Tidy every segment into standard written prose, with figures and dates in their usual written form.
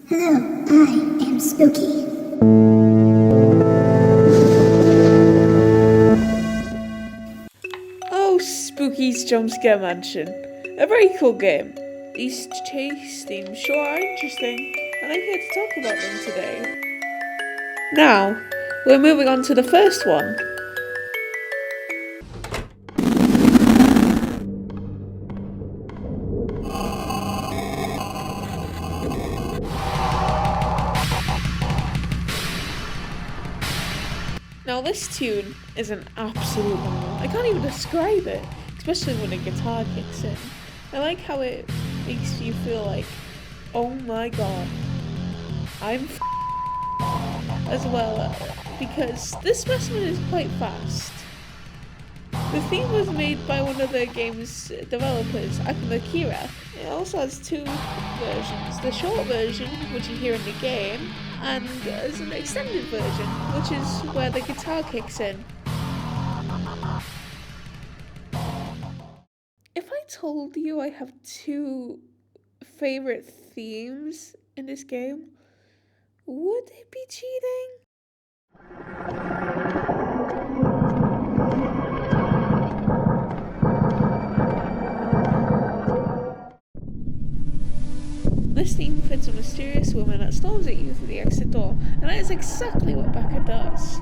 Hello, I am Spooky. Oh, Spooky's Jumpscare Mansion. A very cool game. These chase themes sure are interesting, and I'm here to talk about them today. Now, we're moving on to the first one. Now, this tune is an absolute banger. I can't even describe it, especially when the guitar kicks in. I like how it makes you feel like, oh my god, I'm as well, because this specimen is quite fast. The theme was made by one of the game's developers, Akuma Kira. It also has two versions, the short version, which you hear in the game, and there's an extended version, which is where the guitar kicks in. If I told you I have two favorite themes in this game, would it be cheating? This theme fits a mysterious woman that storms at you through the exit door, and that is exactly what Becca does.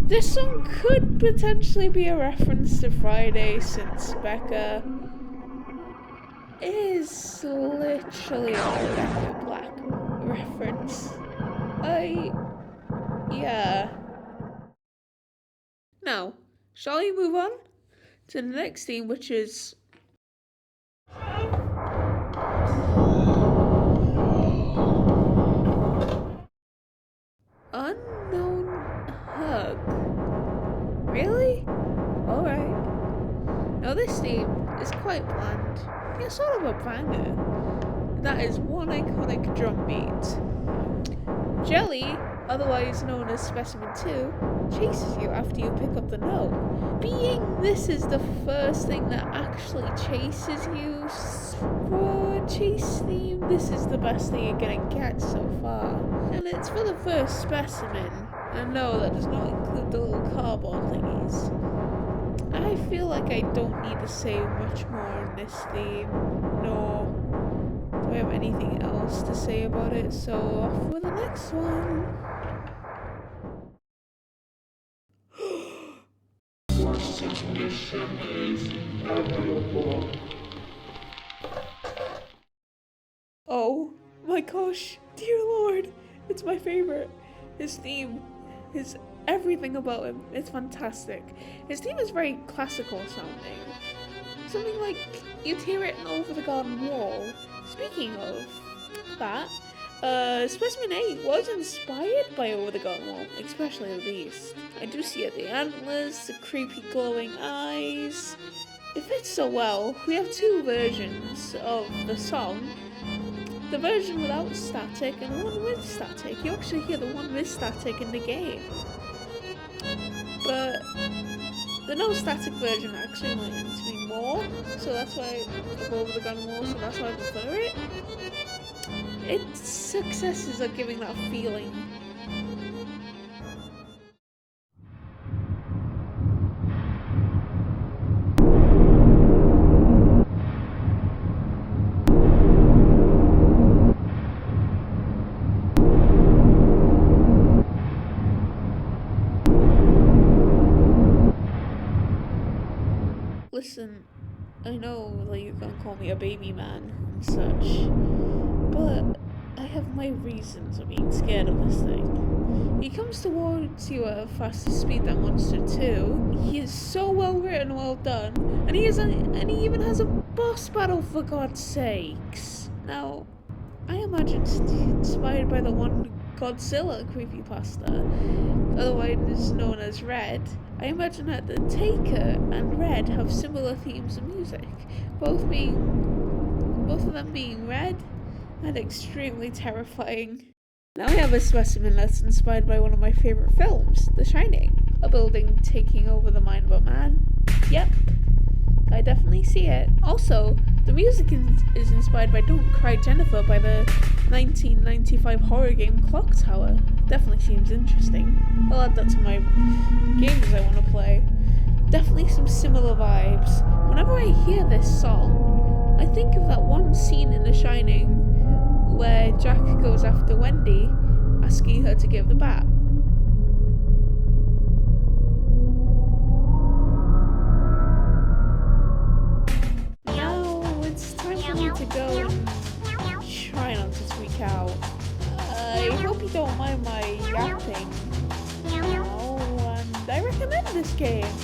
This song could potentially be a reference to Friday, since Becca is literally a Becca Black reference. Yeah. Now, shall we move on to the next theme, which is Unknown Hug. Really? Alright. Now this theme is quite bland. It's sort of a banger. That is one iconic drum beat. Jelly, otherwise known as Specimen 2, chases you after you pick up the note. Being this is the first thing that actually chases you for a chase theme, this is the best thing you're gonna get so far. And it's for the first specimen. And no, that does not include the little cardboard thingies. I feel like I don't need to say much more on this theme, nor do I have anything else to say about it, so off with the next one. Oh my gosh, dear lord, it's my favorite. His theme, his everything about him, it's fantastic. His theme is very classical sounding. Something like you'd hear it in Over the Garden Wall. Speaking of that, Specimen 8 was inspired by Over the Garden Wall, especially the beast. I do see it, the antlers, the creepy glowing eyes. It fits so well. We have two versions of the song. The version without static and the one with static. You actually hear the one with static in the game. But the no static version actually enlightens me more, so that's why I go over the gun more, so that's why I prefer it. Its successes are giving that feeling. Listen, I know that you're gonna call me a baby man and such, but I have my reasons for being scared of this thing. He comes towards you at a faster speed than Monster 2. He is so well written, well done, and he even has a boss battle, for God's sakes. Now, I imagine it's inspired by the one Godzilla creepypasta, otherwise known as Red. I imagine that The Taker and Red have similar themes of music, both of them being red and extremely terrifying. Now we have a specimen that's inspired by one of my favourite films, The Shining, a building taking over the mind of a man. Yep, I definitely see it. Also, the music is inspired by Don't Cry Jennifer by the 1995 horror game Clock Tower. Definitely seems interesting. I'll add that to my games I want to play. Definitely some similar vibes. Whenever I hear this song, I think of that one scene in The Shining where Jack goes after Wendy, asking her to give the bat. Now it's time for me to go and try not to tweak out. I hope you don't mind my yapping. And I recommend this game.